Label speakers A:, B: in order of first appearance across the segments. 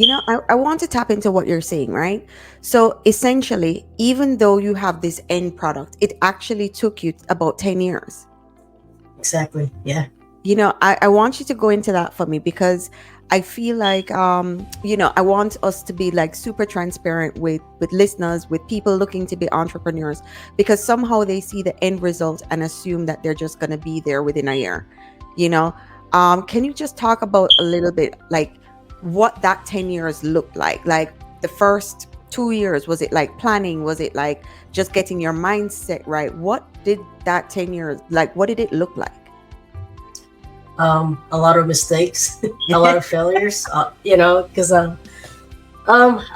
A: I want to tap into what you're saying, right? So essentially, even though you have this end product, it actually took you about 10 years.
B: Exactly. Yeah.
A: I want you to go into that for me because I feel like I want us to be like super transparent with listeners, with people looking to be entrepreneurs, because somehow they see the end result and assume that they're just going to be there within a year. you know can you just talk about a little bit like what that 10 years looked like the first 2 years? Was it like planning? Was it like just getting your mindset right? What did that 10 years like? What did it look like?
B: A lot of mistakes, a lot of failures. Because I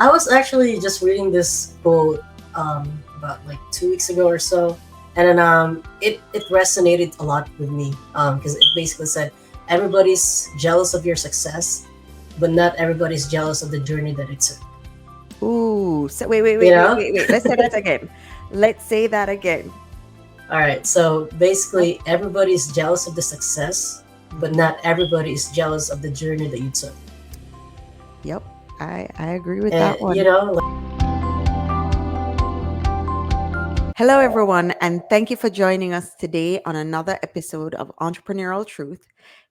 B: was actually just reading this quote about like 2 weeks ago or so, and then it resonated a lot with me because it basically said everybody's jealous of your success, but not everybody's jealous of the journey that it took.
A: Ooh, so wait, wait,
B: You
A: wait, wait,
B: know?
A: wait, wait. Let's say that again. Let's say that again.
B: All right. So basically, everybody's jealous of the success, but
A: Mhm.
B: not everybody is jealous of the journey that you took.
A: Yep, I agree with
B: And
A: that one. Hello, everyone, and thank you for joining us today on another episode of Entrepreneurial Truth.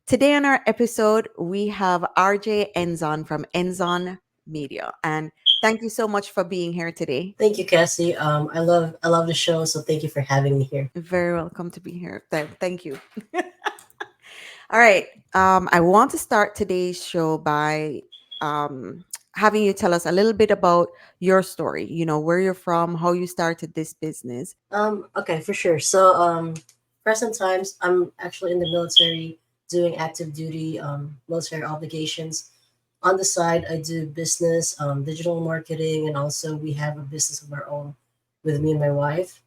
A: Today on our episode, we have RJ Enzon from Enzon Media, and thank you so much for being here today.
B: thank you, Cassie. I love the show, so thank you for having me here.
A: Very welcome to be here. Thank you. All right. I want to start today's show by um, having you tell us a little bit about your story, where you're from, how you started this business.
B: Okay, for sure. So, present times, I'm actually in the military doing active duty military obligations. On the side, I do business, digital marketing, and also we have a business of our own with me and my wife.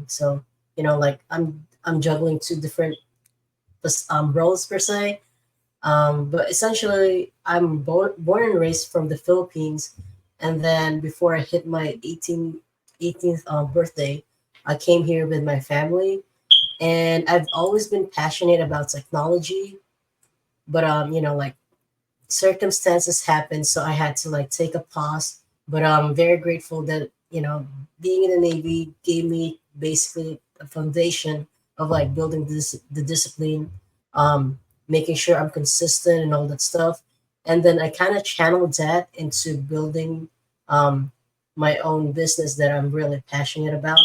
B: So like I'm juggling two different roles per se. But essentially, I'm born and raised from the Philippines, and then before I hit my 18th birthday, I came here with my family, and I've always been passionate about technology. But like circumstances happened, so I had to like take a pause. But I'm very grateful that being in the Navy gave me basically a foundation of like building the discipline, making sure I'm consistent and all that stuff. And then I kind of channeled that into building um, my own business that I'm really passionate about,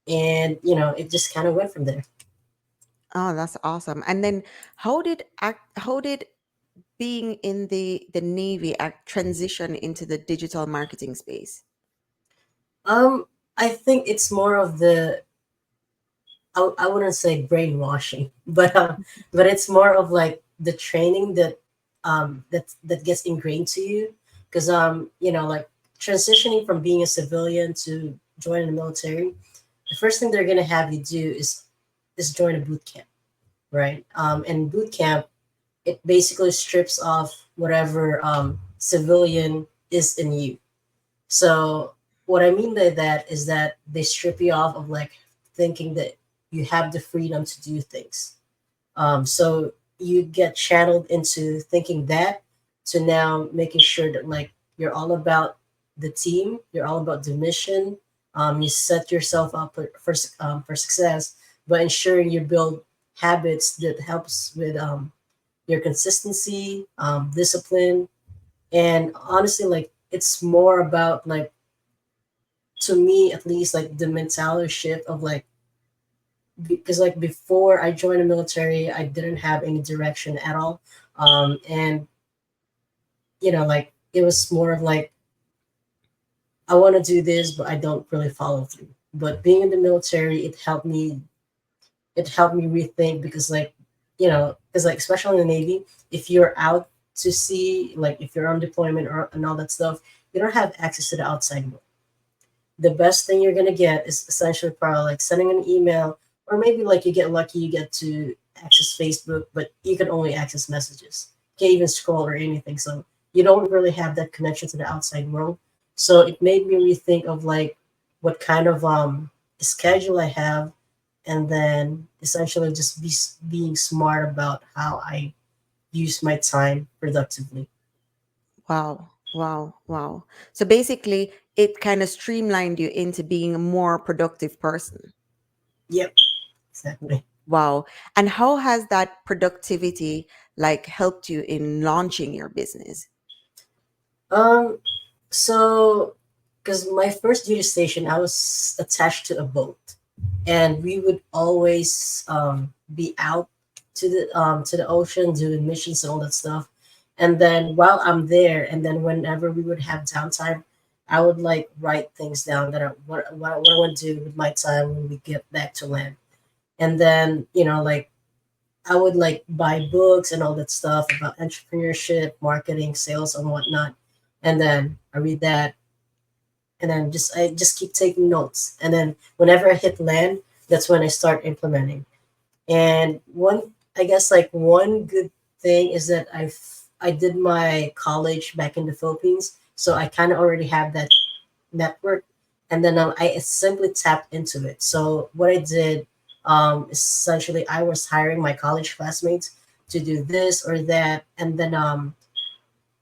B: and it just kind of went from there.
A: Oh, that's awesome. And then how did being in the Navy transition into the digital marketing space?
B: Um, I think it's more of I wouldn't say brainwashing, but it's more of like the training that gets ingrained to you, because like transitioning from being a civilian to joining the military, the first thing they're gonna have you do is join a boot camp, right? And boot camp, it basically strips off whatever civilian is in you. So what I mean by that is that they strip you off of like thinking that you have the freedom to do things. So you get channeled into thinking that, to now making sure that like you're all about the team, you're all about the mission. You set yourself up for success by ensuring you build habits that helps with your consistency, discipline, and honestly, like it's more about like, to me at least, like the mentality shift of like, because like before I joined the military, I didn't have any direction at all. And like it was more of like, I want to do this, but I don't really follow through. But being in the military, it helped me rethink, because like, because like especially in the Navy, if you're out to sea, like if you're on deployment or and all that stuff, you don't have access to the outside world. The best thing you're gonna get is essentially probably like sending an email, or maybe like you get lucky, you get to access Facebook, but you can only access messages. Can't even scroll or anything. So you don't really have that connection to the outside world. So it made me rethink of like what kind of schedule I have, and then essentially just being smart about how I use my time productively.
A: Wow. Wow. Wow. So basically, it kind of streamlined you into being a more productive person.
B: Yep,
A: W-
B: exactly.
A: Wow. And how has that productivity like helped you in launching your business?
B: Um, so because my first duty station, I was attached to a boat, and we would always be out to the ocean doing missions and all that stuff. And then while I'm there, and then whenever we would have downtime, I would like write things down that what I want to do with my time when we get back to land. And then like I would like buy books and all that stuff about entrepreneurship, marketing, sales, and whatnot. And then I read that, and then I just keep taking notes. And then whenever I hit land, that's when I start implementing. And I guess like one good thing is that I did my college back in the Philippines, so I kind of already have that network, and then I simply tapped into it. So what I did, essentially, I was hiring my college classmates to do this or that, and then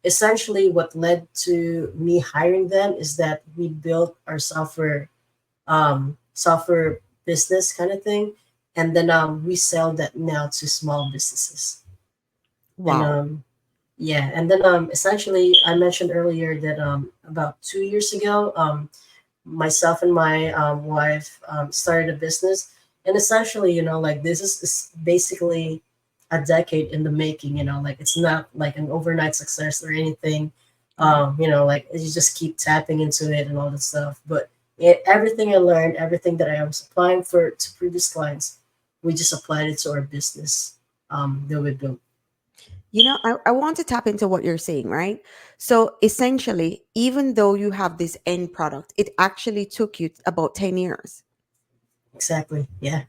B: essentially, what led to me hiring them is that we built our software business kind of thing, and then we sell that now to small businesses, and
A: Wow.
B: yeah, and then essentially, I mentioned earlier that about 2 years ago, myself and my wife started a business, and essentially like is basically a decade in the making, like it's not like an overnight success or anything.
A: Right.
B: Like you just keep tapping into it and all that stuff, but everything I learned, everything that I was applying for to previous clients, we just applied it to our business that we built.
A: I want to tap into what you're saying, right? So essentially, even though you have this end product, it actually took you about 10 years.
B: Exactly, yeah.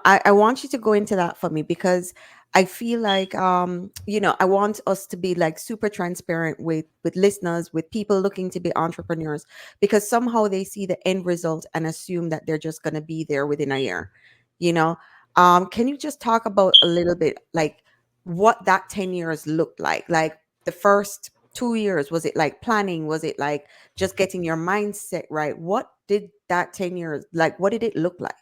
A: I want you to go into that for me because I feel like I want us to be like super transparent with listeners, with people looking to be entrepreneurs, because somehow they see the end result and assume that they're just gonna be there within a year. You know, can you just talk about a little bit like what that 10 years looked like? Like the first 2 years, was it like planning? Was it like just getting your mindset right? What did that 10 years like? What did it look like?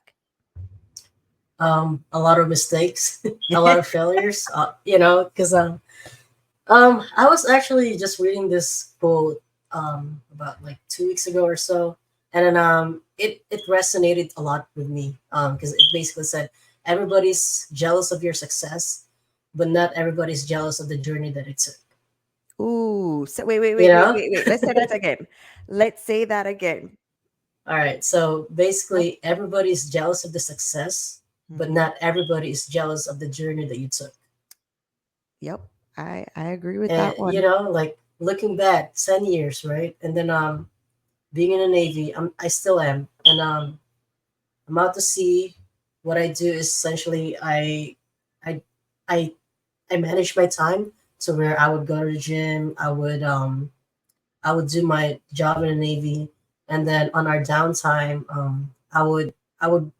B: A lot of mistakes, a lot of failures, because I was actually just reading this quote about like 2 weeks ago or so, and then it resonated a lot with me because it basically said everybody's jealous of your success, but not everybody's jealous of the journey that it took.
A: Ooh, so wait, wait,
B: You
A: wait, wait,
B: know?
A: wait, wait. Let's say that again. Let's say that again.
B: All right. So basically, everybody's jealous of the success, but
A: Mm-hmm.
B: not everybody is jealous of the journey that you took.
A: Yep, I agree with
B: And
A: that one.
B: like looking back, 10 years, right? And then being in the Navy, I still am, and I'm out to sea. What I do is essentially I I I manage my time to where I would go to the gym. I would do my job in the Navy, and then on our downtime, I would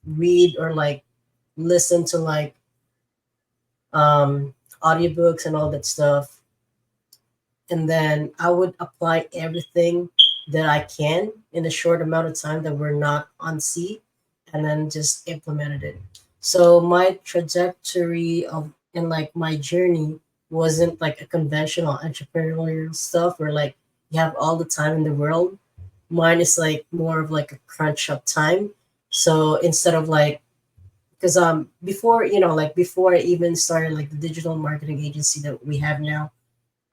B: read or like listen to like audiobooks and all that stuff, and then I would apply everything that I can in a short amount of time that we're not on sea, and then just implemented it. So my trajectory of in like my journey wasn't like a conventional entrepreneurial stuff where like you have all the time in the world. Mine is like more of like a crunch up time. So instead of like because before like before I even started like the digital marketing agency that we have now,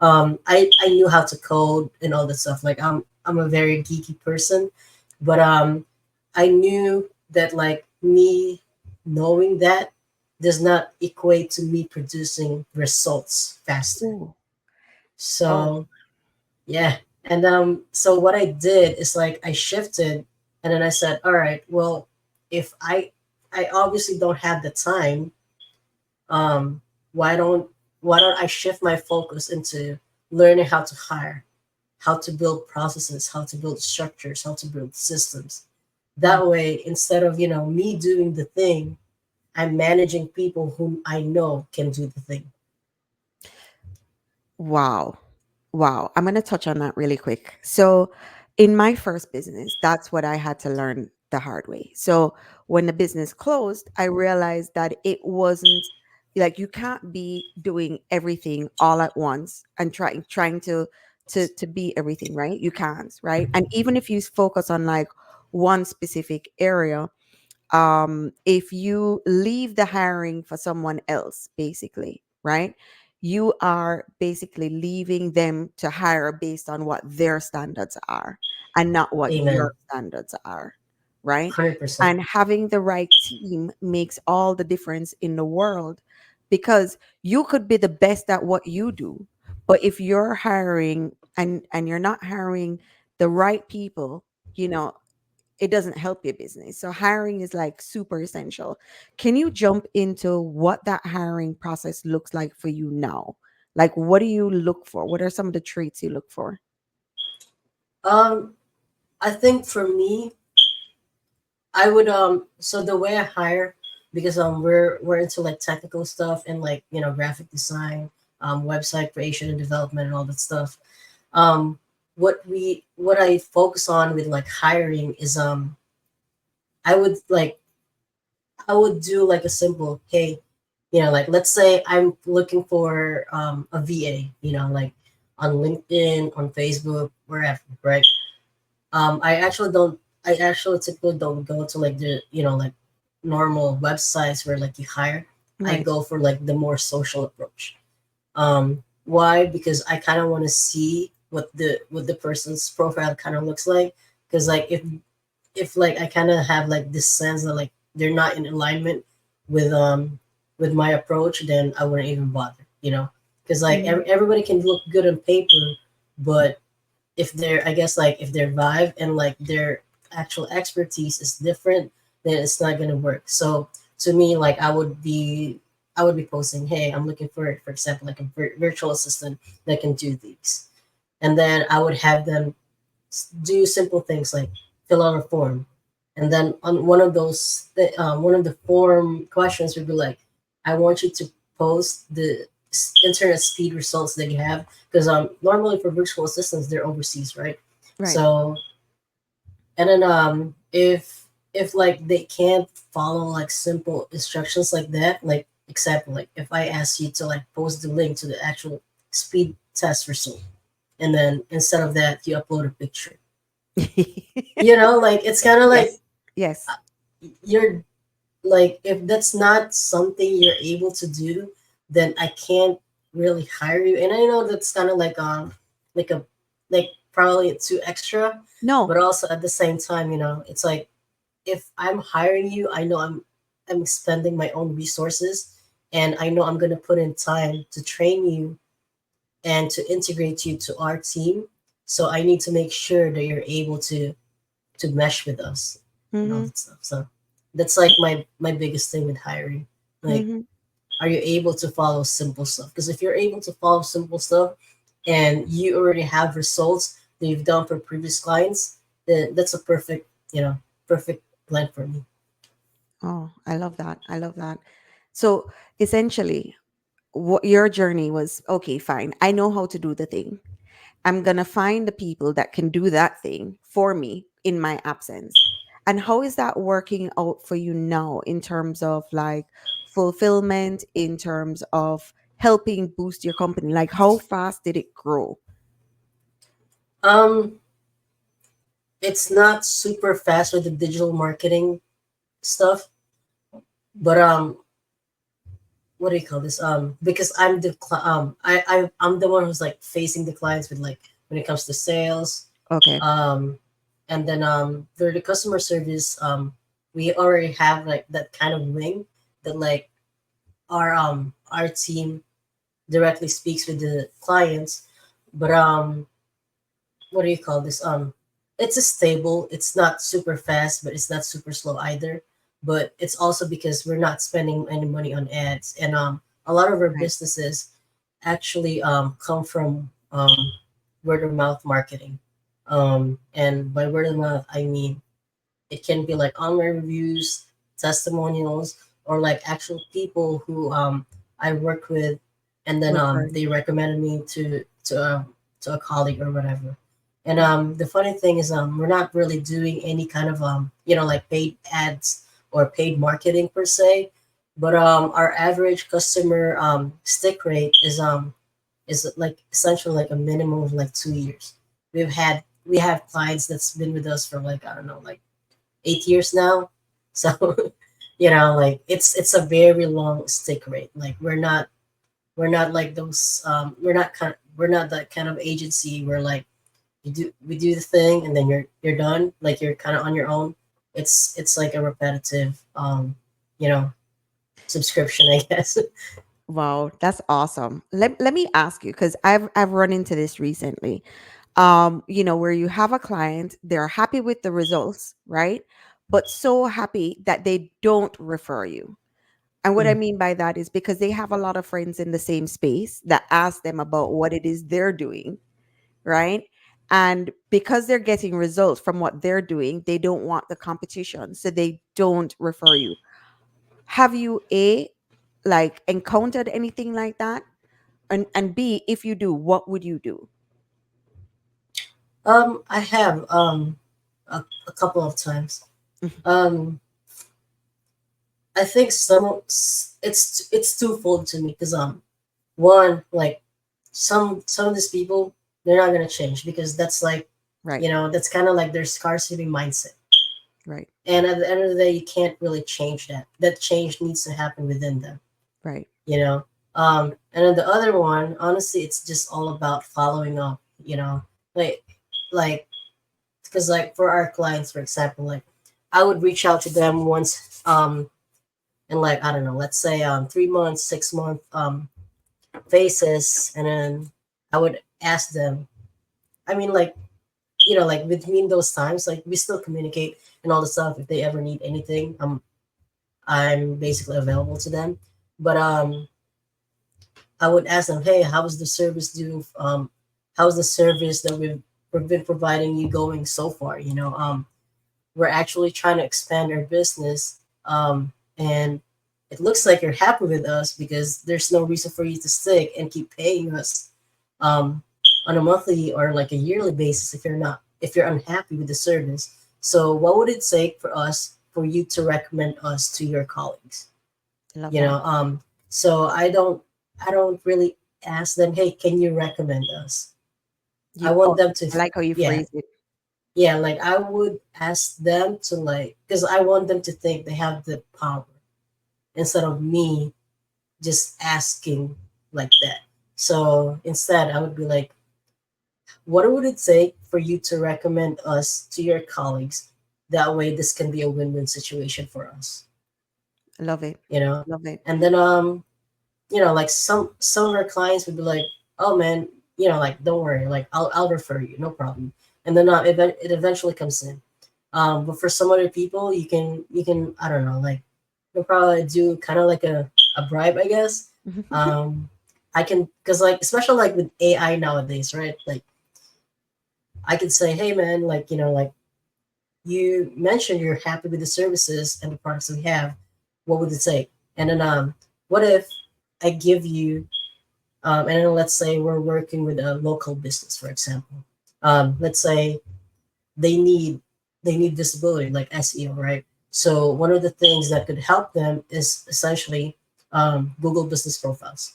B: I knew how to code and all that stuff. Like I'm a very geeky person, but I knew that like me knowing that does not equate to me producing results faster.
A: Ooh. Oh,
B: So yeah, and so what I did is like I shifted, and then I said, all right, well, if I obviously don't have the time, um, why don't I shift my focus into learning how to hire, how to build processes, how to build structures, how to build systems.
A: mm,
B: That way, instead of me doing the thing, I'm managing people whom I know can do the thing.
A: wow. Wow, I'm going to touch on that really quick. So, in my first business, that's what I had to learn the hard way. So, when the business closed, I realized that it wasn't like you can't be doing everything all at once and trying to be everything, right? You can't, right? And even if you focus on like one specific area, if you leave the hiring for someone else, basically, right? You are basically leaving them to hire based on what their standards are and not what your
B: Amen.
A: standards are, right?
B: 100%.
A: And having the right team makes all the difference in the world because you could be the best at what you do, but if you're hiring and you're not hiring the right people, you know, it doesn't help your business. So hiring is like super essential. Can you jump into what that hiring process looks like for you now? Like what do you look for? What are some of the traits you look for?
B: Um, I think for me, I would so the way I hire, because we're into like technical stuff and like, you know, graphic design, website creation and development and all that stuff. Um what I focus on with like hiring is I would like I would do like a simple, hey, you know, like let's say I'm looking for a VA, you know, like on LinkedIn, on Facebook, wherever, right? I actually typically don't go to like the, you know, like normal websites where like you hire. I
A: Right.
B: go for like the more social approach. Why? Because I kind of want to see what the person's profile kind of looks like. Because like if like I kind of have like this sense that like they're not in alignment with with my approach, then I wouldn't even bother, you know. Because like
A: Mhm.
B: everybody can look good on paper, but if their, I guess like if their vibe and like their actual expertise is different, then it's not gonna work. So to me, like I would be posting, hey, I'm looking for example, like a virtual assistant that can do these, and then I would have them do simple things like fill out a form, and then on one of those one of the form questions would be like, I want you to post the internet speed results that you have, because normally for virtual assistants they're overseas, right?
A: Right.
B: So, and then if like they can't follow like simple instructions like that, like example, like if I ask you to like post the link to the actual speed test result, and then instead of that you upload a picture, you know, like it's kind of like
A: Yes. Yes.
B: you're like, if that's not something you're able to do, then I can't really hire you. And I know that's kind of like a like probably too extra,
A: No.
B: but also at the same time, you know, it's like if I'm hiring you, I know I'm spending my own resources, and I know I'm gonna put in time to train you and to integrate you to our team. So I need to make sure that you're able to mesh with us and all
A: Mhm.
B: that stuff. So that's like my biggest thing with hiring. Like,
A: Mhm.
B: are you able to follow simple stuff? Because if you're able to follow simple stuff and you already have results that you've done for previous clients, then that's a perfect, you know, perfect blend for me.
A: Oh, I love that. I love that. So, essentially, what your journey was, okay, fine. I know how to do the thing. I'm going to find the people that can do that thing for me in my absence. And how is that working out for you now in terms of like fulfillment, in terms of helping boost your company? Like, how fast did it grow?
B: Um, it's not super fast with the digital marketing stuff, but what do you call this? Because I'm the I'm the one who's like facing the clients with like when it comes to sales,
A: Okay.
B: um, and then for the customer service, we already have like that kind of wing that like our team directly speaks with the clients, but what do you call this? It's a stable. It's not super fast, but it's not super slow either. But it's also because we're not spending any money on ads, and a lot of our
A: Right.
B: businesses actually come from word of mouth marketing. And by word of mouth, I mean it can be like online reviews, testimonials, or like actual people who I worked with, and then
A: Referring.
B: they recommended me to to a colleague or whatever. And the funny thing is, we're not really doing any kind of like paid ads or paid marketing per se, but our average customer stick rate is like essentially like a minimum of like 2 years. We have clients that's been with us for like, I don't know, like 8 years now. So like it's a very long stick rate. Like we're not like those we're not that kind of agency where like we do the thing and then you're done, like you're kind of on your own. It's like a repetitive you know subscription, I guess.
A: Wow, that's awesome. Let me ask you, because I've run into this recently. Where you have a client, they're happy with the results, right? But so happy that they don't refer you. And what I
B: Mm.
A: mean by that is because they have a lot of friends in the same space that ask them about what it is they're doing, right? And because they're getting results from what they're doing, they don't want the competition. So they don't refer you. Have you like encountered anything like that? And B, if you do, what would you do?
B: I have a couple of times.
A: Mhm.
B: um I think it's twofold to me because one, like some of these people, they're not gonna change because that's like
A: Right,
B: that's kind of like their scarcity mindset.
A: right,
B: And at the end of the day, you can't really change that. That change needs to happen within them.
A: right.
B: you know and then the other one, honestly, it's just all about following up. Like like because like for our clients, for example, like I would reach out to them once in like, I don't know, let's say 3 months, 6 month phases, and then I would ask them. I mean, like, like between those times, like we still communicate and all the stuff. If they ever need anything, I'm basically available to them. But I would ask them, hey, how was the service do? How's the service that we've been providing you going so far? We're actually trying to expand our business, and it looks like you're happy with us because there's no reason for you to stick and keep paying us um, on a monthly or like a yearly basis if you're unhappy with the service. So what would it take for us for you to recommend us to your colleagues?
A: I love
B: you
A: that.
B: know um so I don't really ask them, hey, can you recommend us? I want them to
A: I like how you
B: yeah,
A: phrase it.
B: yeah, like I would ask them to, like, because I want them to think they have the power instead of me just asking like that. So instead I would be like, what would it take for you to recommend us to your colleagues? That way this can be a win-win situation for us.
A: Love it.
B: you know
A: Love it.
B: and then like some of our clients would be like, oh man, like, don't worry, like I'll refer you, no problem. And then it eventually comes in. But for some other people, you can, I don't know, like, you'll probably do kind of like a bribe, I guess. um I can, because like, especially like with AI nowadays, right? Like I could say, hey man, like, like, you mentioned you're happy with the services and the products that we have. What would it take? And then what if I give you and then let's say we're working with a local business, for example. Let's say they need they need visibility, like SEO, right? So one of the things that could help them is essentially Google Business Profiles.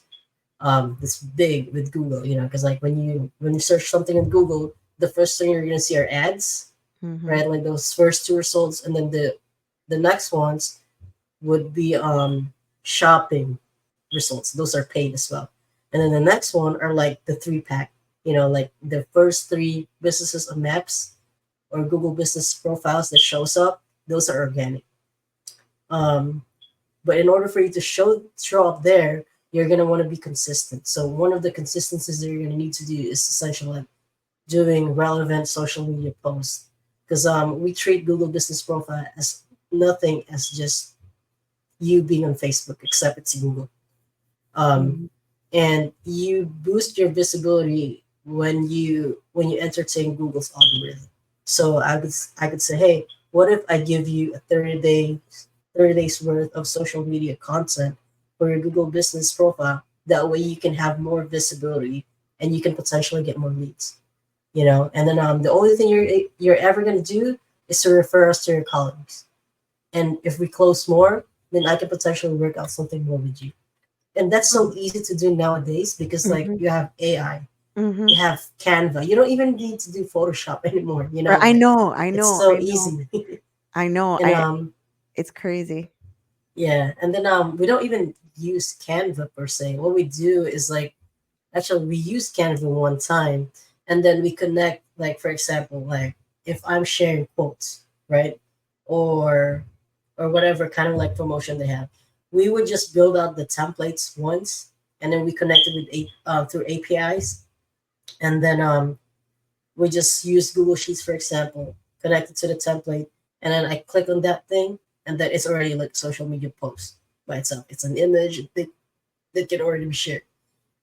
B: It's big with Google, because like when you search something in Google, the first thing you're gonna see are ads,
A: Hmm.
B: right? Like those first two results, and then the next ones would be shopping results. Those are paid as well. And then the next one are like the three pack, like the first three businesses on maps or Google business profiles that shows up, those are organic. Um, but in order for you to show up there, you're gonna want to be consistent. So one of the consistencies that you're gonna need to do is essentially like doing relevant social media posts. Because we treat Google business profile as nothing as just you being on Facebook, except it's Google. Um,
A: Hmm.
B: and you boost your visibility when you entertain Google's algorithm. So I could say, hey, what if I give you a 30 days worth of social media content for your Google business profile? That way you can have more visibility and you can potentially get more leads. And then the only thing you're ever gonna do is to refer us to your colleagues. And if we close more, then I can potentially work out something more with you. And that's so easy to do nowadays because like
A: Mm-hmm.
B: you have AI,
A: Mm-hmm.
B: you have Canva. You don't even need to do Photoshop anymore.
A: I
B: Like
A: know, I
B: it's
A: know,
B: so
A: I know,
B: easy.
A: I know.
B: and
A: I It's crazy.
B: Yeah, and then we don't even use Canva per se. What we do is like actually we use Canva one time, and then we connect, like for example, like if I'm sharing quotes, right, or whatever kind of like promotion they have, we would just build out the templates once, and then we connect it with through APIs, and then we just use Google Sheets, for example, connect it to the template, and then I click on that thing, and then it's already like social media post by itself. It's an image that can already be shared.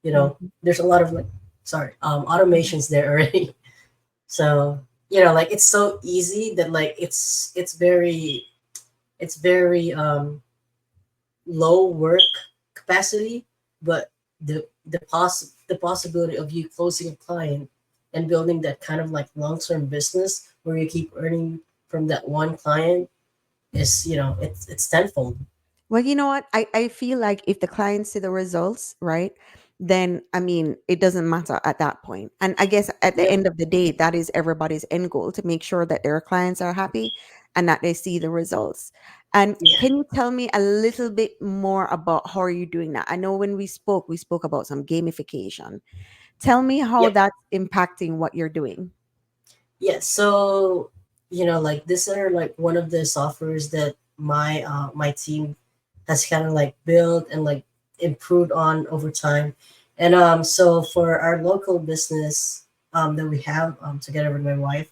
A: Mhm.
B: There's a lot of like, sorry, automations there already. So like it's so easy that like it's very low work capacity, but the possibility of you closing a client and building that kind of like long-term business where you keep earning from that one client is it's tenfold.
A: Well, you know what? I feel like if the clients see the results, right, then I mean, it doesn't matter at that point. And I guess at the
B: Yep.
A: end of the day, that is everybody's end goal to make sure that their clients are happy and that they see the results. And
B: Yeah.
A: can you tell me a little bit more about how are you doing that? I know when we spoke about some gamification. Tell me how
B: Yep.
A: that's impacting what you're doing.
B: Yeah. So like these are like one of the softwares that my team has kind of like built and like improved on over time. And so for our local business that we have together with my wife,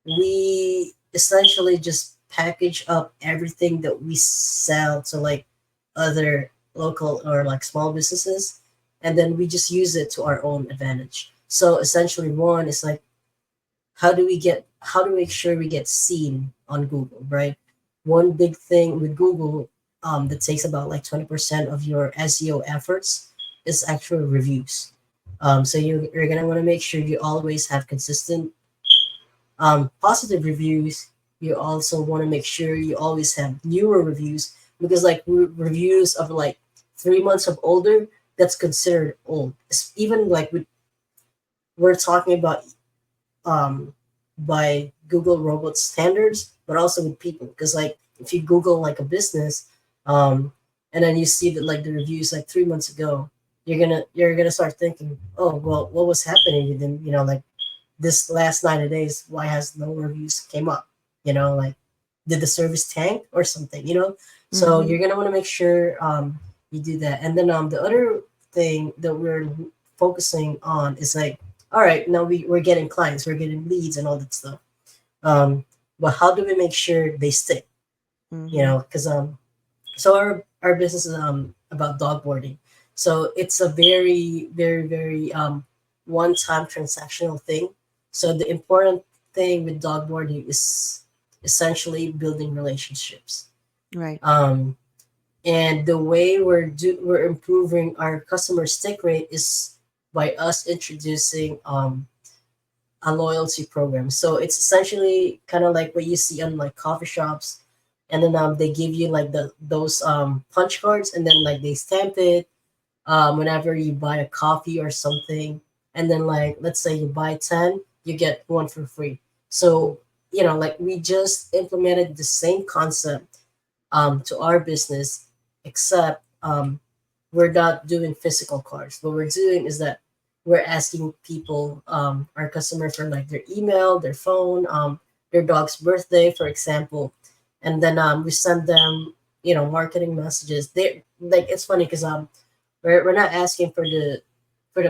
B: we essentially just package up everything that we sell to like other local or like small businesses, and then we just use it to our own advantage. So essentially one is like how do we make sure we get seen on Google, right? One big thing with Google that takes about like 20% of your SEO efforts is actual reviews. So you're gonna want to make sure you always have consistent positive reviews. You also want to make sure you always have newer reviews because like reviews of like 3 months of older, that's considered old. It's even like we're talking about um, by Google robot standards, but also with people. Because like if you Google like a business, and then you see that like the reviews like 3 months ago, you're gonna start thinking, oh well, what was happening with them? Like this last 90 days, why has no reviews came up? Like did the service tank or something? So
A: Mm-hmm.
B: you're gonna want to make sure you do that. And then the other thing that we're focusing on is like, all right, now we're getting clients, we're getting leads and all that stuff. Um, but how do we make sure they stick?
A: Mm-hmm.
B: Because so our business is about dog boarding. So it's a very, very, very one-time transactional thing. So the important thing with dog boarding is essentially building relationships.
A: Right.
B: Um, and the way we're improving our customer stick rate is by us introducing a loyalty program. So it's essentially kind of like what you see on like coffee shops, and then they give you like those punch cards, and then like they stamp it whenever you buy a coffee or something, and then like let's say you buy 10, you get one for free. So like we just implemented the same concept to our business, except we're not doing physical cards. What we're doing is that we're asking people, our customer, for like their email, their phone, their dog's birthday, for example, and then we send them, marketing messages. They like it's funny because we're not asking for the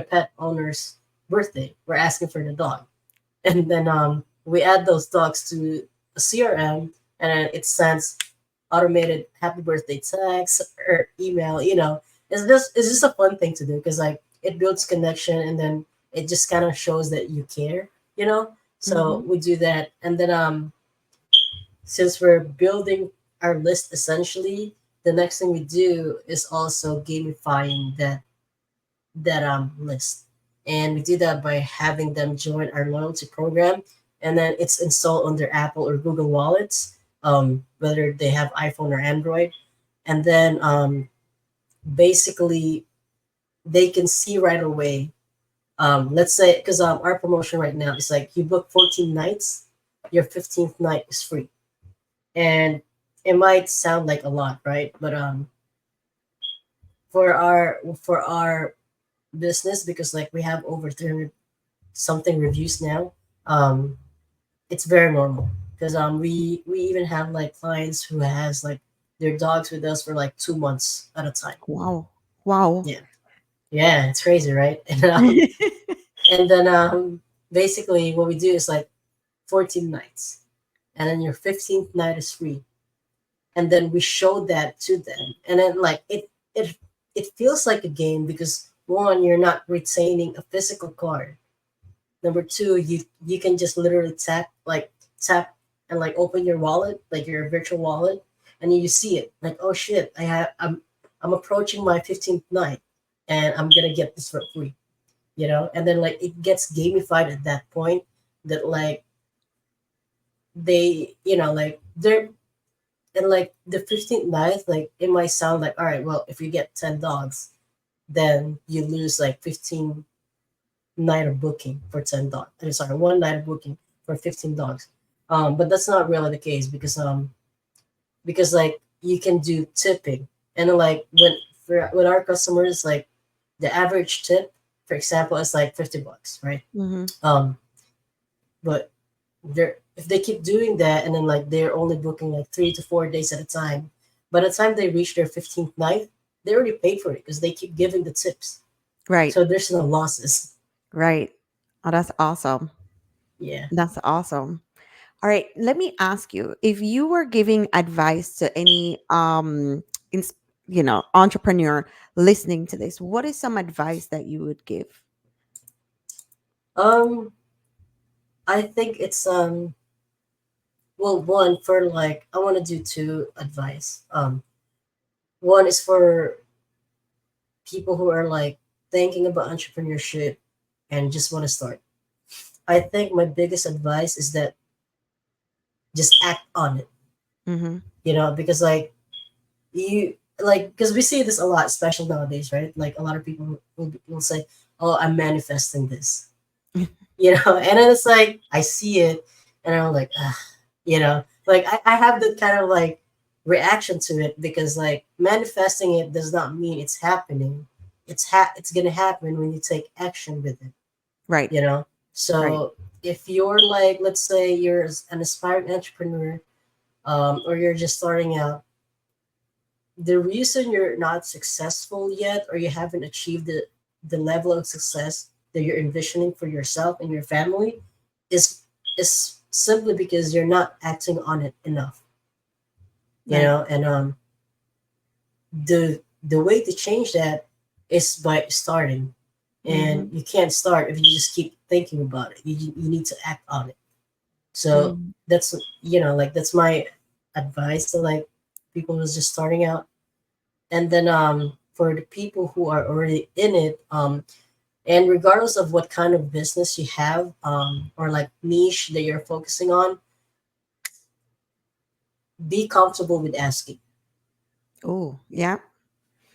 B: pet owner's birthday. We're asking for the dog, and then we add those dogs to a CRM, and then it sends automated happy birthday text or email. It's just a fun thing to do because like it builds connection, and then it just kind of shows that you care. So
A: Mm-hmm.
B: we do that, and then since we're building our list essentially, the next thing we do is also gamifying that list. And we do that by having them join our loyalty program, and then it's installed on their Apple or Google wallets, whether they have iPhone or Android. And then basically they can see right away. Let's say, because our promotion right now is like, you book 14 nights, your 15th night is free. And it might sound like a lot, right? But for our business, because like we have over 300 something reviews now, um, it's very normal. Because we even have like clients who has like their dogs with us for like 2 months at a time.
A: Wow. Wow.
B: Yeah, yeah, it's crazy, right? And then basically what we do is like 14 nights, and then your 15th night is free. And then we show that to them, and then like it feels like a game, because one, you're not retaining a physical card. Number two, you can just literally tap and like open your wallet, like your virtual wallet, and you see it like, oh shit, I'm approaching my 15th night, and I'm gonna get this for free, and then like it gets gamified at that point, that like they like they're and like the 15th night, like it might sound like, all right, well, if you get 10 dogs, then you lose like 15 night of booking for 10 dogs. I'm sorry, one night of booking for 15 dogs. But that's not really the case, because like you can do tipping, and then, like with our customers, like the average tip, for example, is like $50, right?
A: Hmm.
B: Um, but they're if they keep doing that, and then like they're only booking like 3 to 4 days at a time, by the time they reach their 15th night, they already paid for it because they keep giving the tips.
A: Right.
B: So there's no losses.
A: Right. Oh, that's awesome.
B: Yeah.
A: That's awesome. All right, let me ask you, if you were giving advice to any ins- entrepreneur listening to this, what is some advice that you would give?
B: Um, I think it's well, one, for like, I want to do two advice. One is for people who are like thinking about entrepreneurship and just want to start. I think my biggest advice is that just act on it.
A: Mm-hmm.
B: Because like you because we see this a lot, especially nowadays, right? Like a lot of people will say, "Oh, I'm manifesting this," and then it's like I see it, and I'm like, ah, like I have that kind of like reaction to it, because like manifesting it does not mean it's happening. It's gonna happen when you take action with it,
A: Right.
B: you know.
A: Right.
B: So if you're like, let's say you're an aspiring entrepreneur, or you're just starting out, the reason you're not successful yet, or you haven't achieved the level of success that you're envisioning for yourself and your family, is simply because you're not acting on it enough.
A: Right.
B: And the way to change that is by starting. And
A: Mm-hmm.
B: you can't start if you just keep thinking about it. You need to act on it. So
A: Mm-hmm.
B: that's like that's my advice to like people who's just starting out. And then for the people who are already in it, and regardless of what kind of business you have, or like niche that you're focusing on, be comfortable with asking.
A: Oh, yeah.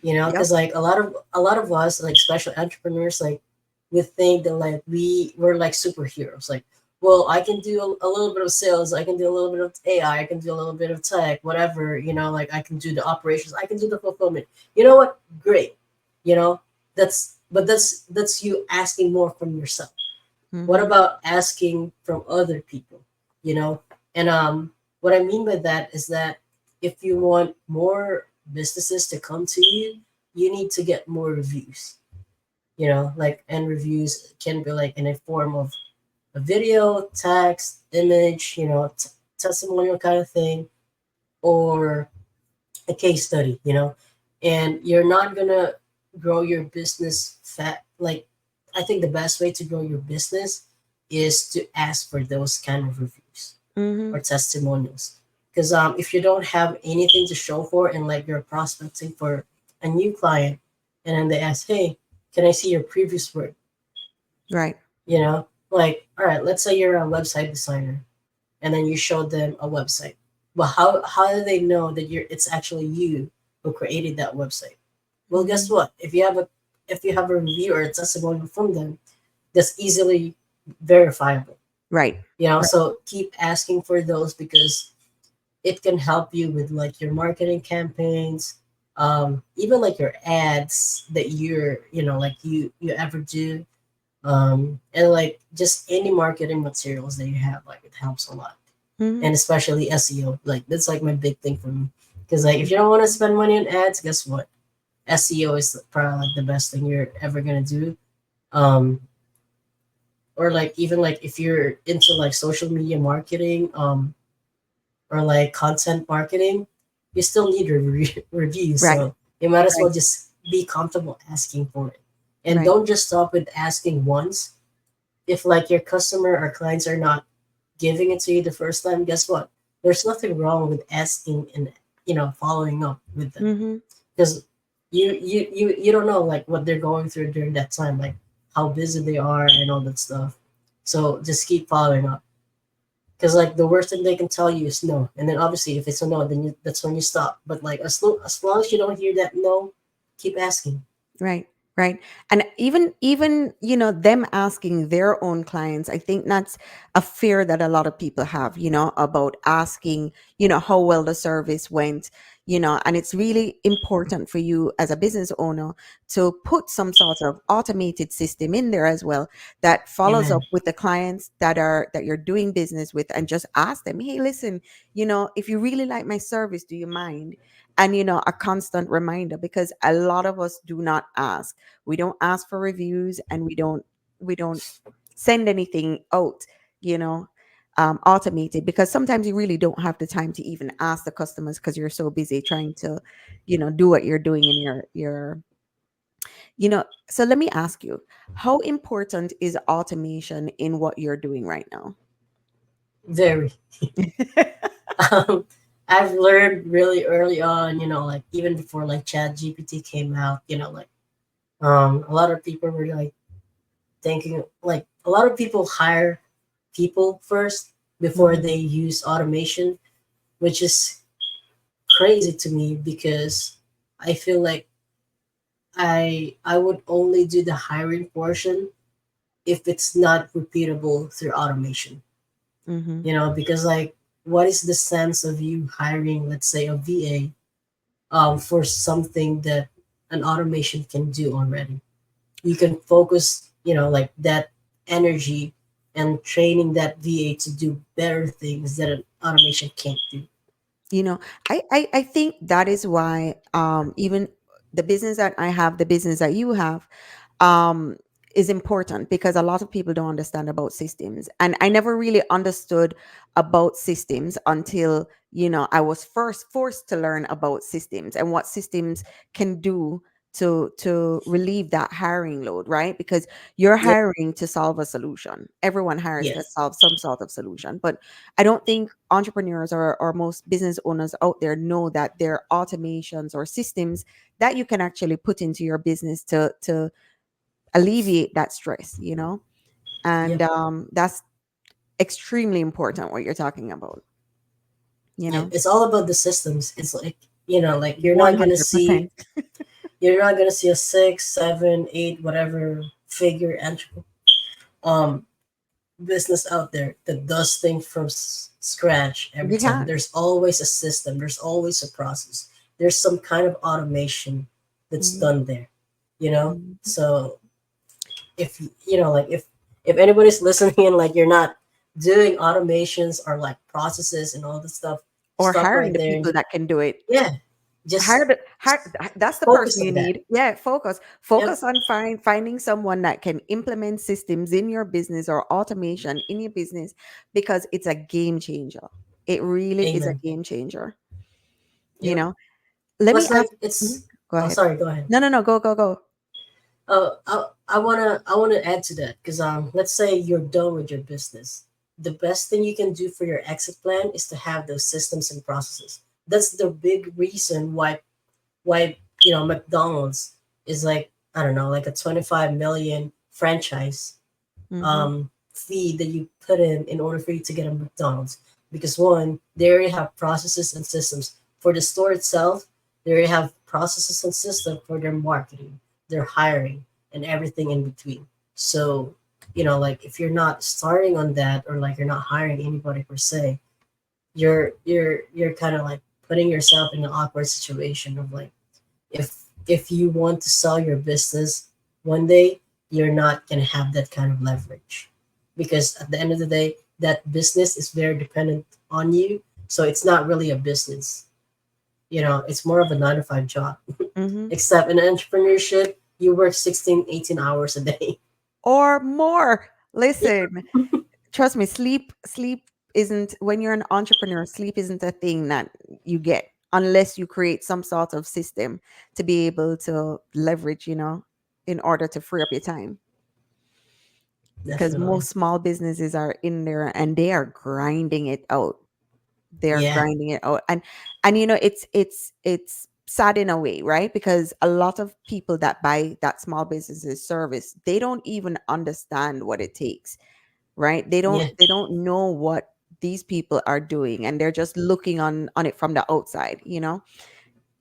A: Yep.
B: Because like a lot of us, like especially entrepreneurs, like we think that like we're like superheroes. Like, well, I can do a little bit of sales, I can do a little bit of AI, I can do a little bit of tech, whatever. Like I can do the operations, I can do the fulfillment. You know what? Great. You know that's you asking more from yourself. What
A: Mm-hmm.
B: about asking from other people? You know, and what I mean by that is that if you want more businesses to come to you, you need to get more reviews. Like, and reviews can be like in a form of a video, text, image, testimonial kind of thing, or a case study. And you're not gonna grow your business fat. Like, I think the best way to grow your business is to ask for those kind of reviews
A: Mm-hmm.
B: or testimonials. Because if you don't have anything to show for, and like you're prospecting for a new client, and then they ask, hey, can I see your previous work?
A: Right.
B: You know, like, all right, let's say you're a website designer, and then you show them a website. Well, how do they know that it's actually you who created that website? Well, guess
A: Hmm.
B: what? If you have a review or a testimonial from them, that's easily verifiable.
A: Right. Right.
B: So keep asking for those because it can help you with like your marketing campaigns, even like your ads that like you ever do, and like just any marketing materials that you have. Like it helps a lot,
A: Hmm.
B: and especially SEO. Like that's like my big thing for me. Because like if you don't want to spend money on ads, guess what? SEO is probably like the best thing you're ever gonna do. Um, or like even like if you're into like social media marketing, or like content marketing, you still need a review.
A: Right.
B: So you might as
A: Right.
B: well just be comfortable asking for it, and
A: Right.
B: don't just stop with asking once. If like your customer or clients are not giving it to you the first time, guess what? There's nothing wrong with asking and following up with them,
A: Hmm.
B: because you don't know like what they're going through during that time, like how busy they are and all that stuff. So just keep following up, because like the worst thing they can tell you is no, and then obviously if it's a no, then that's when you stop. But like as long as you don't hear that no, keep asking.
A: Right. Right. And even, them asking their own clients, I think that's a fear that a lot of people have, about asking, how well the service went, and it's really important for you as a business owner to put some sort of automated system in there as well that follows
B: Amen.
A: up with the clients that you're doing business with, and just ask them, hey, listen, if you really like my service, do you mind? And a constant reminder, because a lot of us do not ask. We don't ask for reviews, and we don't send anything out, you know automated, because sometimes you really don't have the time to even ask the customers, because you're so busy trying to do what you're doing in your so let me ask you, how important is automation in what you're doing right now?
B: Very. um, I've learned really early on, like even before like Chat GPT came out, like a lot of people were like thinking, like a lot of people hire people first before
A: Mhm.
B: they use automation, which is crazy to me because I feel like I would only do the hiring portion if it's not repeatable through automation.
A: Mhm.
B: Because like what is the sense of you hiring, let's say, a VA for something that an automation can do already? You can focus, like that energy and training that VA to do better things that an automation can't do.
A: you know I think that is why, even the business that I have, the business that you have, um is important, because a lot of people don't understand about systems, and I never really understood about systems until I was first forced to learn about systems and what systems can do to relieve that hiring load, right? Because you're
B: Yep.
A: hiring to solve a solution. Everyone hires to
B: Yes.
A: solve some sort of solution, but I don't think entrepreneurs or most business owners out there know that there are automations or systems that you can actually put into your business to alleviate that stress, and
B: Yep.
A: that's extremely important what you're talking about, you
B: Yeah,
A: know
B: it's all about the systems. It's like, like
A: 100%.
B: you're not gonna see a 6, 7, 8, whatever figure entry um business out there that does things from scratch every
A: You
B: time.
A: can.
B: There's always a system. There's always a process. There's some kind of automation that's
A: Mhm,
B: done there.
A: mhm.
B: So if like if anybody's listening and like you're not doing automations or like processes and all this stuff,
A: Or
B: stop
A: hiring
B: right
A: the
B: there
A: people
B: and
A: that can do it.
B: yeah, just
A: That's the
B: focus
A: person
B: on
A: you
B: that.
A: need. Yeah, focus.
B: Yep.
A: Focus on finding someone that can implement systems in your business or automation in your business, because it's a game changer. It really is a
B: Amen.
A: game changer. You
B: Yep.
A: know. Let me
B: Plus,
A: ask.
B: like
A: Mhm.
B: it's.
A: Go
B: Oh,
A: ahead.
B: sorry. Go ahead.
A: No, no, no. Go, go, go.
B: I wanna add to that because let's say you're done with your business. The best thing you can do for your exit plan is to have those systems and processes. That's the big reason why McDonald's is like, I don't know, like a 25 million franchise.
A: Mm-hmm.
B: fee that you put in order for you to get a McDonald's. Because one, they already have processes and systems for the store itself. They already have processes and systems for their marketing, their hiring, and everything in between. So, like if you're not starting on that, or like you're not hiring anybody per se, you're kind of like putting yourself in an awkward situation of like, if you want to sell your business one day, you're not going to have that kind of leverage, because at the end of the day, that business is very dependent on you. So it's not really a business. It's more of a 9 to 5 job.
A: Mm-hmm.
B: Except in entrepreneurship, you work 16, 18 hours a day.
A: Or more. Listen, trust me, sleep isn't, when you're an entrepreneur, sleep isn't a thing that you get unless you create some sort of system to be able to leverage, in order to free up your time. Because
B: Definitely.
A: most small businesses are in there and they are grinding it out. They're
B: Yeah.
A: grinding it out. And it's sad in a way, right? Because a lot of people that buy that small businesses service, they don't even understand what it takes, right? they don't
B: Yeah.
A: they don't know what these people are doing, and they're just looking on it from the outside.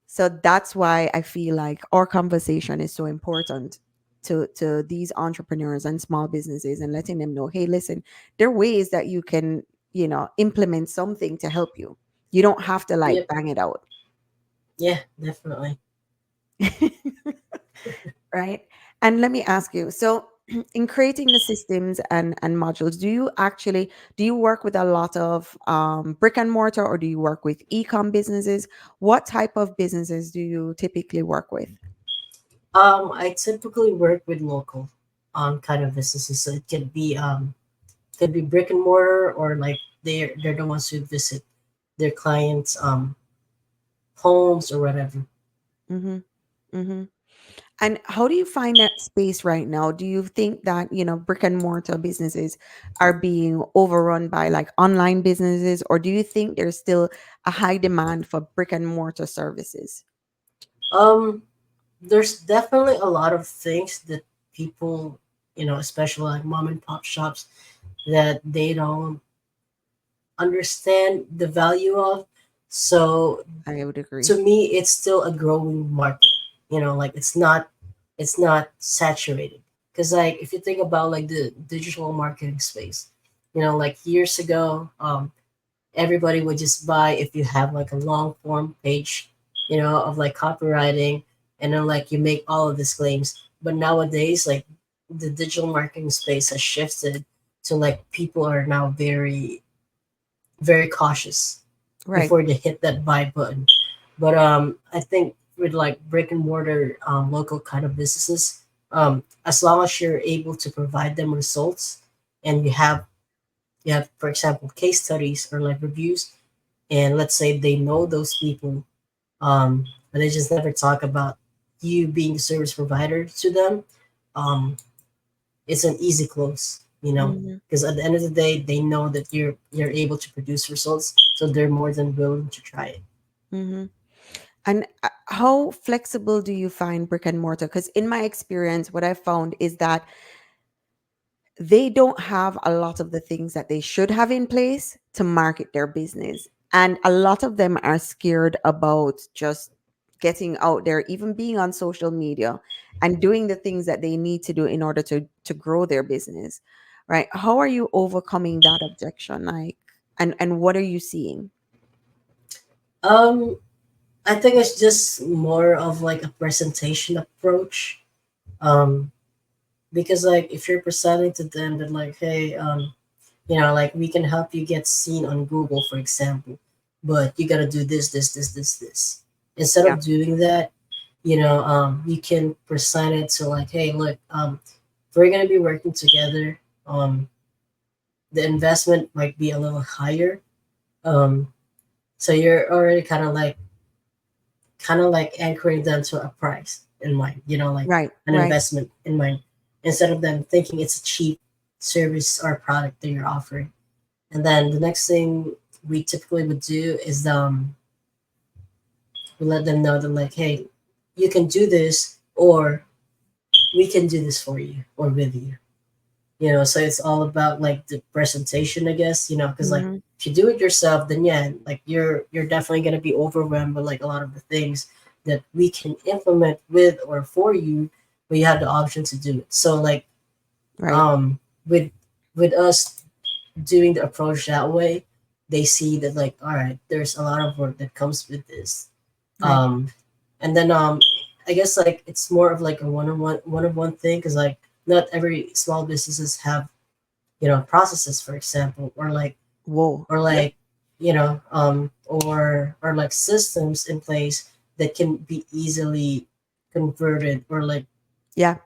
A: So that's why I feel like our conversation is so important to these entrepreneurs and small businesses, and letting them know, hey, listen, there are ways that you can, implement something to help you. You don't have to like
B: Yep.
A: bang it out.
B: Yeah, definitely.
A: Right? And let me ask you, so in creating the systems and modules, do you work with a lot of brick and mortar, or do you work with e-com businesses? What type of businesses do you typically work with?
B: I typically work with local kind of businesses. So it could be brick and mortar, or like they're the ones who visit their clients' homes or whatever.
A: Mm-hmm. Mm-hmm. And how do you find that space right now? Do you think that, brick and mortar businesses are being overrun by like online businesses, or do you think there's still a high demand for brick and mortar services?
B: Um, there's definitely a lot of things that people, especially like mom and pop shops, that they don't understand the value of. So
A: I would agree.
B: to me, it's still a growing market. Like it's not saturated. Because like if you think about like the digital marketing space, like years ago, everybody would just buy if you have like a long form page, of like copywriting, and then like you make all of these claims. But nowadays, like the digital marketing space has shifted to like people are now very, very cautious
A: Right.
B: before they hit that buy button. But I think with like brick and mortar local kind of businesses, as long as you're able to provide them results, and you have for example case studies or like reviews, and let's say they know those people, but they just never talk about you being the service provider to them, um, it's an easy close,
A: Mm-hmm.
B: because at the end of the day, they know that you're able to produce results, so they're more than willing to try it.
A: Mm-hmm. And how flexible do you find brick and mortar? Because in my experience, what I found is that they don't have a lot of the things that they should have in place to market their business. And a lot of them are scared about just getting out there, even being on social media and doing the things that they need to do in order to grow their business. Right? How are you overcoming that objection? Like, and what are you seeing?
B: Um, I think it's just more of like a presentation approach. Um, because like if you're presenting to them that like, hey, like we can help you get seen on Google, for example, but you gotta do this, this, this, this, this. Instead
A: Yeah.
B: of doing that, you can present it to like, hey, look, we're gonna be working together. The investment might be a little higher. Um, so you're already kind of like anchoring them to a price in mind, like
A: Right.
B: an
A: Right.
B: investment in mind, instead of them thinking it's a cheap service or product that you're offering. And then the next thing we typically would do is we let them know that like, hey, you can do this, or we can do this for you or with you. So it's all about like the presentation, I guess, because like
A: Hmm.
B: if you do it yourself, then yeah, like you're definitely gonna be overwhelmed with like a lot of the things that we can implement with or for you, but you have the option to do it. So like
A: Right.
B: um with with us doing the approach that way, they see that like, all right, there's a lot of work that comes with this.
A: Right.
B: um and then I guess like it's more of like a one-on-one thing, because like not every small businesses have processes, for example, or like
A: Whoa.
B: or
A: Yep.
B: like or like systems in place that can be easily converted or like
A: Yeah.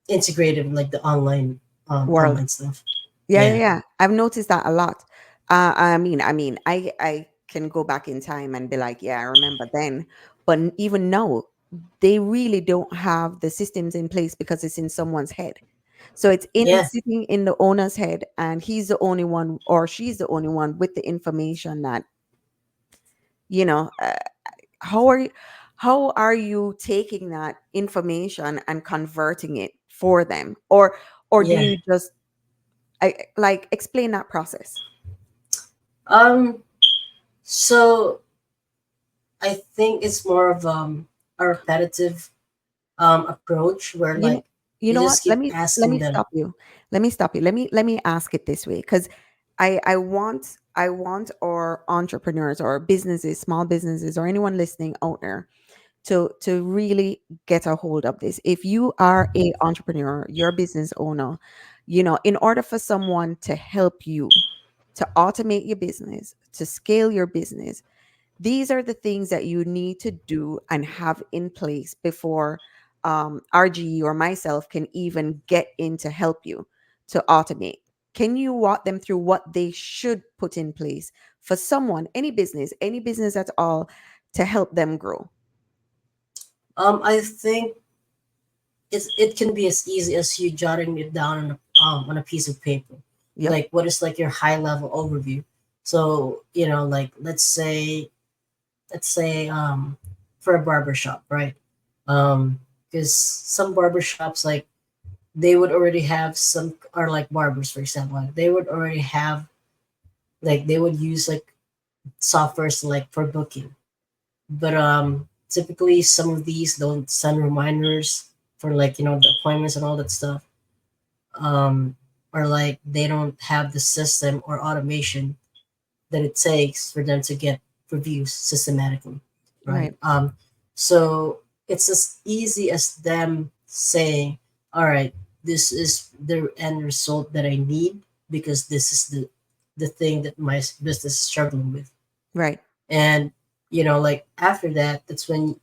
B: integrated with like the
A: World.
B: online stuff.
A: Yeah, yeah,
B: Yeah,
A: yeah. I've noticed that a lot. I can go back in time and be like, yeah, I remember then. But even now, they really don't have the systems in place because it's in someone's head. So it's in
B: yeah,
A: sitting in the owner's head, and he's the only one, or she's the only one with the information that you know. How are you? How are you taking that information and converting it for them, or do
B: yeah.
A: you just like explain that process?
B: um so I think it's more of a repetitive approach where
A: You know,
B: like
A: you
B: you
A: know what?
B: just keep
A: Let
B: asking
A: me
B: them.
A: stop you. Let me stop you. Let me ask it this way, because I want our entrepreneurs or businesses, small businesses, or anyone listening out there to really get a hold of this. If you are a entrepreneur, you're a business owner, in order for someone to help you to automate your business, to scale your business, these are the things that you need to do and have in place before RG or myself can even get in to help you to automate. Can you walk them through what they should put in place for someone, any business at all, to help them grow?
B: I think it can be as easy as you jotting it down on a piece of paper.
A: Yep.
B: Like what is like your high level overview. So like let's say for a barber shop, right? Because some barber shops, like they would already have some, or like barbers, for example, like, they would already have, like they would use like softwares like for booking. But typically some of these don't send reminders for like the appointments and all that stuff. um or like they don't have the system or automation that it takes for them to get reviews systematically, right?
A: Right.
B: So it's as easy as them saying, all right, this is the end result that I need, because this is the thing that my business is struggling with.
A: Right.
B: And like after that, that's when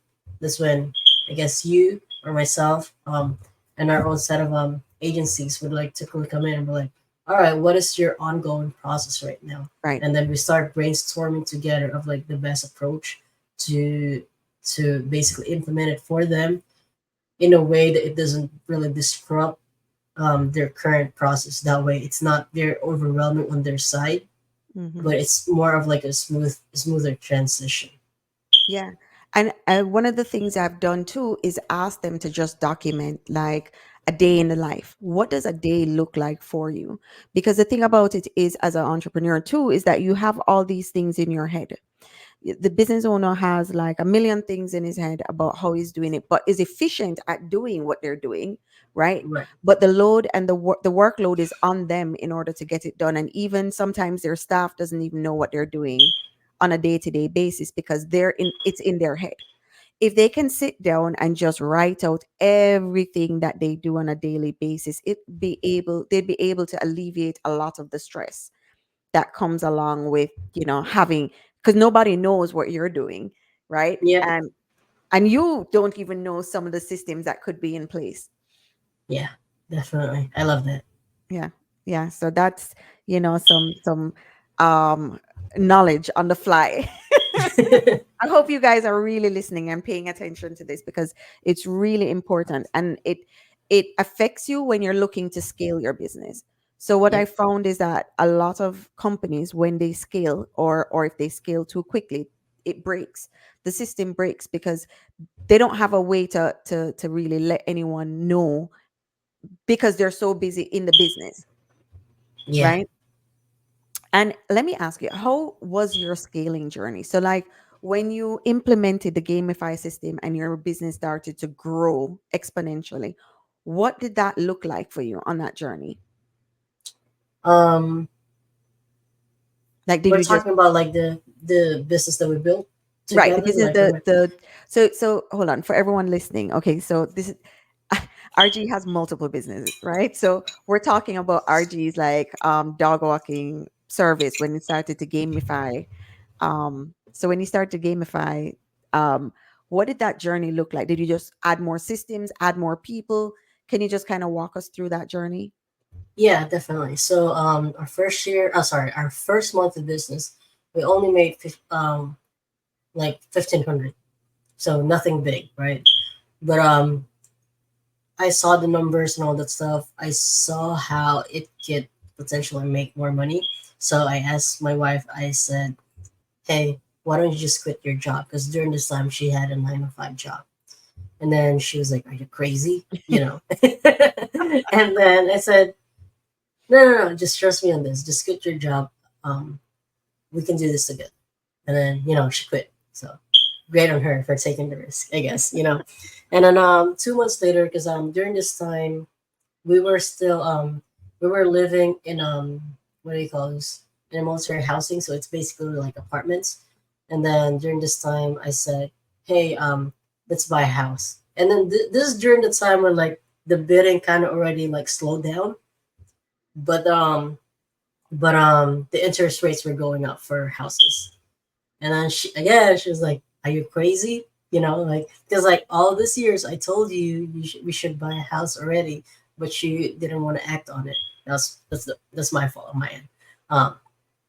B: I guess you or myself, and our own set of agencies would like to come in and be like, all right, what is your ongoing process right now?
A: Right.
B: And then we start brainstorming together of like the best approach to basically implement it for them in a way that it doesn't really disrupt their current process. That way it's not very overwhelming on their side,
A: Hmm.
B: but it's more of like a smoother transition.
A: Yeah. And one of the things I've done too is ask them to just document like a day in the life. What does a day look like for you? Because the thing about it is, as an entrepreneur too, is that you have all these things in your head. The business owner has like a million things in his head about how he's doing it, but is efficient at doing what they're doing, right?
B: Right.
A: But the load and the workload is on them in order to get it done, and even sometimes their staff doesn't even know what they're doing on a day-to-day basis because it's in their head. If they can sit down and just write out everything that they do on a daily basis, they'd be able to alleviate a lot of the stress that comes along with having, because nobody knows what you're doing, right?
B: Yeah.
A: And you don't even know some of the systems that could be in place.
B: Yeah. Definitely. I love that.
A: Yeah. Yeah, so that's some um knowledge on the fly. I hope you guys are really listening and paying attention to this, because it's really important, and it affects you when you're looking to scale your business. So what I
B: Yep.
A: found is that a lot of companies, when they scale, or if they scale too quickly, it breaks. The system breaks because they don't have a way to really let anyone know, because they're so busy in the business.
B: Yeah.
A: right? And let me ask you, how was your scaling journey? So, like, when you implemented the gamify system and your business started to grow exponentially, what did that look like for you on that journey?
B: Um,
A: Like, did
B: we're
A: you just
B: talking about like the business that we built
A: right? The
B: together,
A: business,
B: like from
A: so hold on for everyone listening. Okay, so this is RG has multiple businesses, right? So we're talking about RG's like dog walking service when it started to gamify. So when you start to gamify, um, what did that journey look like? Did you just add more systems, add more people? Can you just kind of walk us through that journey?
B: yeah, definitely. So our first year, oh sorry, our first month of business, we only made like 1,500, so nothing big, right? But I saw the numbers and all that stuff. I saw how it could potentially make more money. So I asked my wife. I said, "Hey, why don't you just quit your job?" Because during this time she had a 9 to 5 job. And then she was like, "Are you crazy?" You know. And then I said, "No, no, no. Just trust me on this. Just quit your job. Um, we can do this together." And then she quit. So great on her for taking the risk, I guess. And then 2 months later, because during this time we were still we were living in what do you call this, in a military housing, so it's basically like apartments. And then during this time I said, hey, let's buy a house. And then this is during the time when like the bidding kind of already like slowed down, but the interest rates were going up for houses. And then she was like, "Are you crazy?" Like, because like all this years I told you, we should buy a house already, but you didn't want to act on it. That's my fault on my end. Um,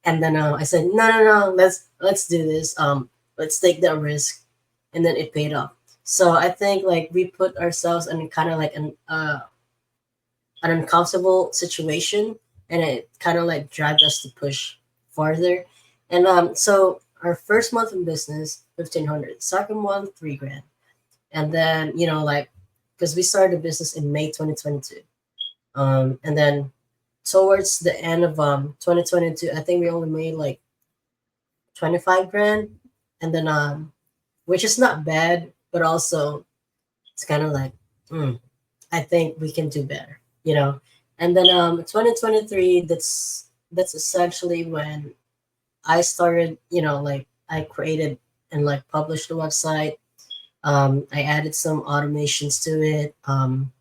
B: and then I said, "No, no, no, let's do this. Let's take that risk," and then it paid off. So I think like we put ourselves in kind of like an uncomfortable situation, and it kind of like dragged us to push farther. And so our first month in business, 1,500. Second month, 3 grand. And then like, because we started the business in May 2022, and then towards the end of 2022, I think we only made like 25 grand. And then which is not bad, but also it's kind of like, mm, I think we can do better, you know. And then 2023, that's essentially when I started, like I created and like published the website. I added some automations to it. And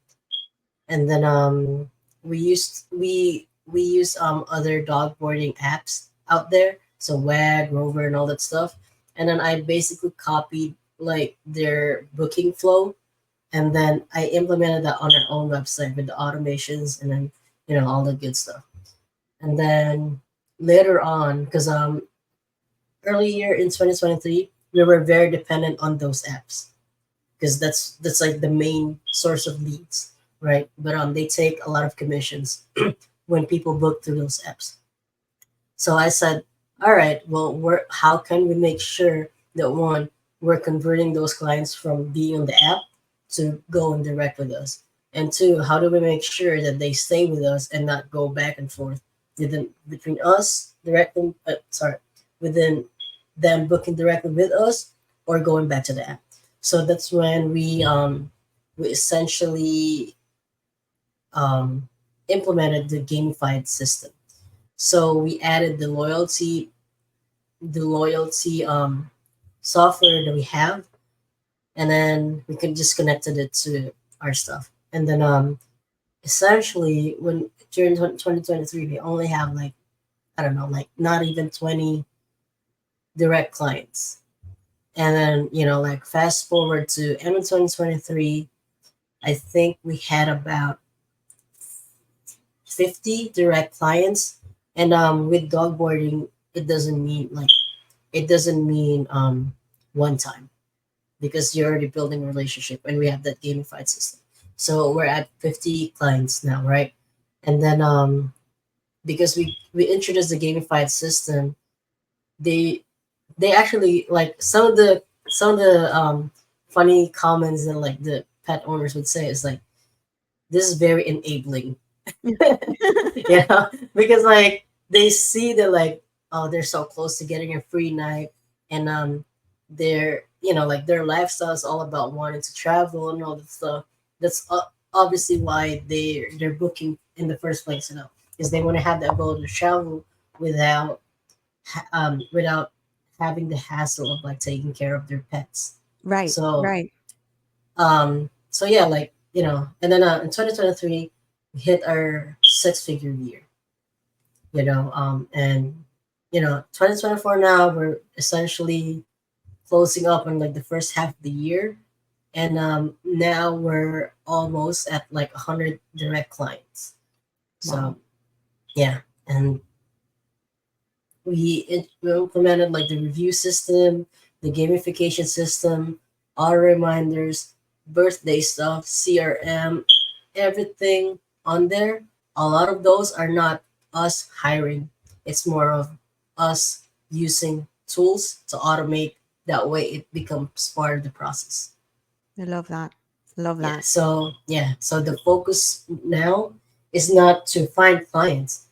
B: then we use other dog boarding apps out there, so Wag, Rover, and all that stuff. And then I basically copied like their booking flow, and then I implemented that on our own website with the automations, and then all the good stuff. And then later on, because earlier in 2023 we were very dependent on those apps, because that's like the main source of leads, right? But they take a lot of commissions when people book through those apps. So I said, all right, well, how can we make sure that one, we're converting those clients from being on the app to going direct with us, and two, how do we make sure that they stay with us and not go back and forth between us directly, within them booking directly with us or going back to the app. So that's when we essentially um, implemented the gamified system. So we added the loyalty software that we have, and then we can just connected it to our stuff. And then essentially, when during 2023 we only have like, I don't know, like not even 20 direct clients. And then like fast forward to end of 2023, I think we had about 50 direct clients. And with dog boarding, it doesn't mean one time, because you're already building a relationship, and we have that gamified system. So we're at 50 clients now, right? And then because we introduced the gamified system, they they actually like some of the funny comments that like the pet owners would say is like, this is very enabling. Because like they see that like, oh, they're so close to getting a free night, and their like their lifestyle is all about wanting to travel and all that stuff. That's obviously why they're booking in the first place, because they want to have the ability to travel without without having the hassle of like taking care of their pets.
A: Right,
B: So
A: right,
B: so yeah, like and then in 2023 we hit our six-figure year, and 2024 now we're essentially closing up on like the first half of the year, and now we're almost at like 100 direct clients. So
A: wow,
B: yeah, and we implemented like the review system, the gamification system, auto reminders, birthday stuff, CRM, everything on there. A lot of those are not us hiring. It's more of us using tools to automate. That way it becomes part of the process.
A: I love that, love
B: Yeah.
A: that.
B: So the focus now is not to find clients.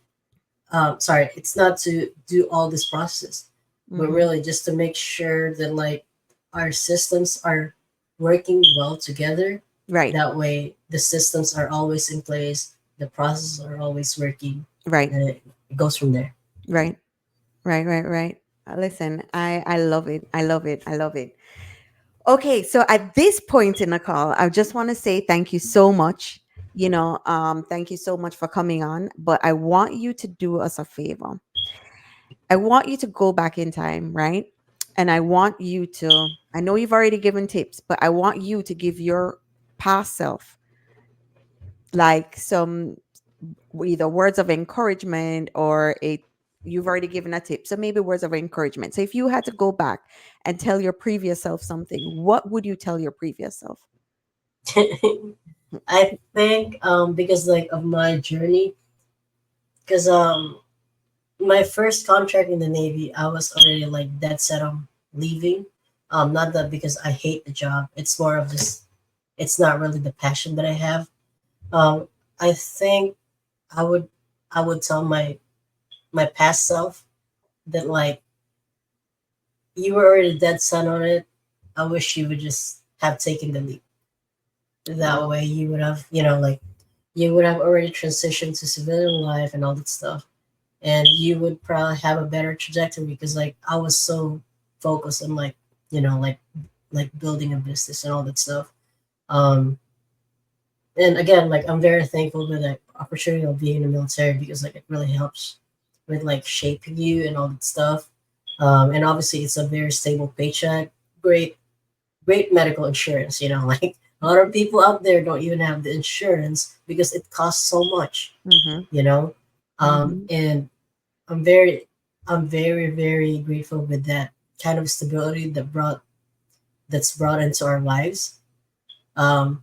B: Sorry, it's not to do all this process, but
A: Mm-hmm.
B: really just to make sure that like our systems are working well together.
A: Right,
B: That way the systems are always in place, the processes are always working,
A: right,
B: and it goes from there.
A: right, right, right, right. Listen, I love it, I love it, I love it. Okay, so at this point in the call, I just want to say thank you so much. Thank you so much for coming on. But I want you to do us a favor. I want you to go back in time, right? And I want you to, I know you've already given tips, but I want you to give your past self like some either words of encouragement or you've already given a tip. So maybe words of encouragement. So if you had to go back and tell your previous self something, what would you tell your previous self?
B: I think because like of my journey, because my first contract in the Navy, I was already like dead set on leaving. Not that because I hate the job. It's more of just it's not really the passion that I have. Um, I think I would I would tell my past self that like you were already dead set on it. I wish you would just have taken the leap. That
A: Wow.
B: way you would have like you would have already transitioned to civilian life and all that stuff, and you would probably have a better trajectory because like I was so focused on like like building a business and all that stuff. Um, and again, like I'm very thankful for that opportunity of being in the military because like it really helps with like shaping you and all that stuff. And obviously, it's a very stable paycheck, great great medical insurance. Like a lot of people out there don't even have the insurance because it costs so much.
A: Mm-hmm.
B: You know,
A: Mm-hmm.
B: and I'm very, I'm very, very grateful with that kind of stability that's brought into our lives. Um,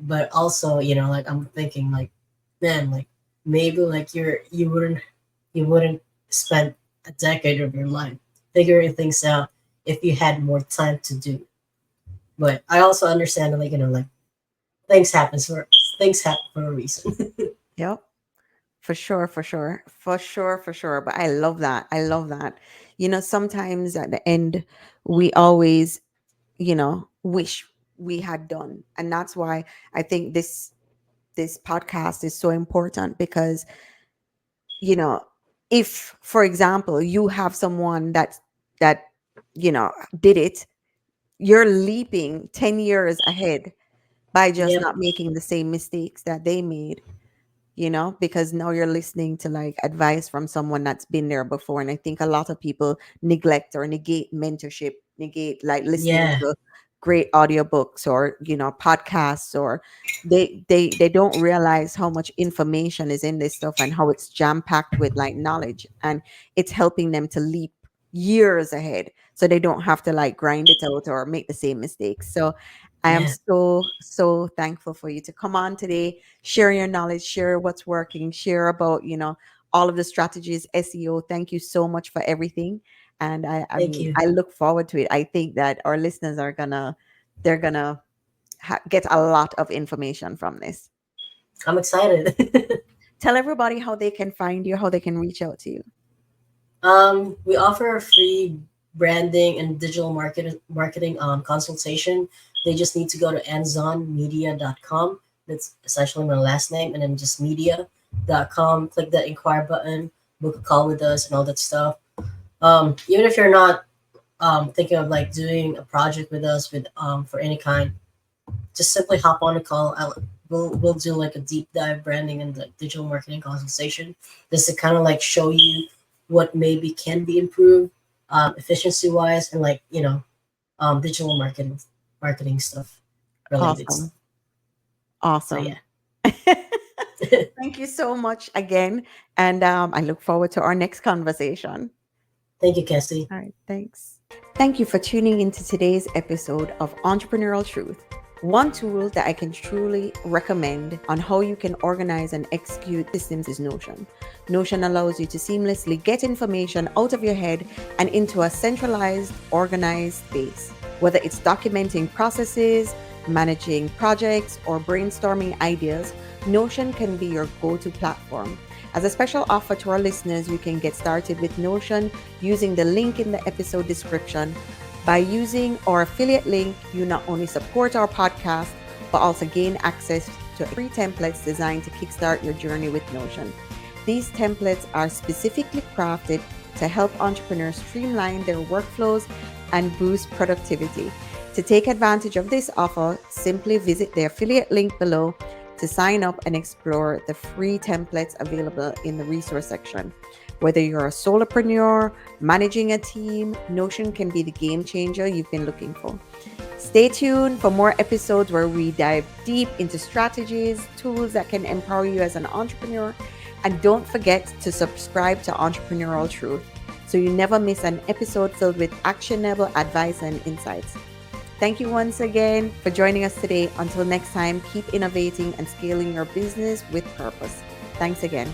B: but also, like I'm thinking, like, man, like maybe like you wouldn't spend a decade of your life figuring things out if you had more time to do it. But I also understand, like like things happen for things happen for a reason.
A: Yep. For sure, for sure, for sure, for sure. But I love that. I love that. Sometimes at the end, we always, wish we had done. And that's why I think this podcast is so important because, you know, if, for example, you have someone that, you know, did it, you're leaping 10 years ahead by just
B: Yep.
A: not making the same mistakes that they made, because now you're listening to like advice from someone that's been there before. And I think a lot of people neglect or negate mentorship, negate like listening
B: Yeah.
A: to great audiobooks or, podcasts, or they don't realize how much information is in this stuff and how it's jam packed with like knowledge, and it's helping them to leap years ahead so they don't have to like grind it out or make the same mistakes. So I am
B: Yeah.
A: so thankful for you to come on today, share your knowledge, share what's working, share about, all of the strategies, SEO. Thank you so much for everything. And I
B: Thank
A: mean,
B: you.
A: I look forward to it. I think that our listeners they're gonna get a lot of information from this.
B: I'm excited.
A: Tell everybody how they can find you, how they can reach out to you.
B: We offer a free branding and digital marketing consultation. They just need to go to enzonmedia.com. That's essentially my last name, and then just media.com. Click that inquire button, book a call with us, and all that stuff. Even if you're not thinking of like doing a project with us with for any kind, just simply hop on a call. We'll do like a deep dive branding and like digital marketing consultation, just to kind of like show you what maybe can be improved, efficiency wise, and like digital marketing stuff related.
A: Awesome.
B: So
A: Awesome.
B: yeah,
A: Thank you so much again. And I look forward to our next conversation.
B: thank you, Cassie.
A: All right. Thanks. Thank you for tuning into today's episode of Entrepreneurial Truth. One tool that I can truly recommend on how you can organize and execute systems is Notion. Notion allows you to seamlessly get information out of your head and into a centralized, organized space. Whether it's documenting processes, managing projects, or brainstorming ideas, Notion can be your go-to platform. As a special offer to our listeners, you can get started with Notion using the link in the episode description. By using our affiliate link, you not only support our podcast, but also gain access to free templates designed to kickstart your journey with Notion. These templates are specifically crafted to help entrepreneurs streamline their workflows and boost productivity. To take advantage of this offer, simply visit the affiliate link below to sign up and explore the free templates available in the resource section. Whether you're a solopreneur, managing a team, Notion can be the game changer you've been looking for. Stay tuned for more episodes where we dive deep into strategies, tools that can empower you as an entrepreneur. And don't forget to subscribe to Entrepreneurial Truth so you never miss an episode filled with actionable advice and insights. Thank you once again for joining us today. Until next time, keep innovating and scaling your business with purpose. Thanks again.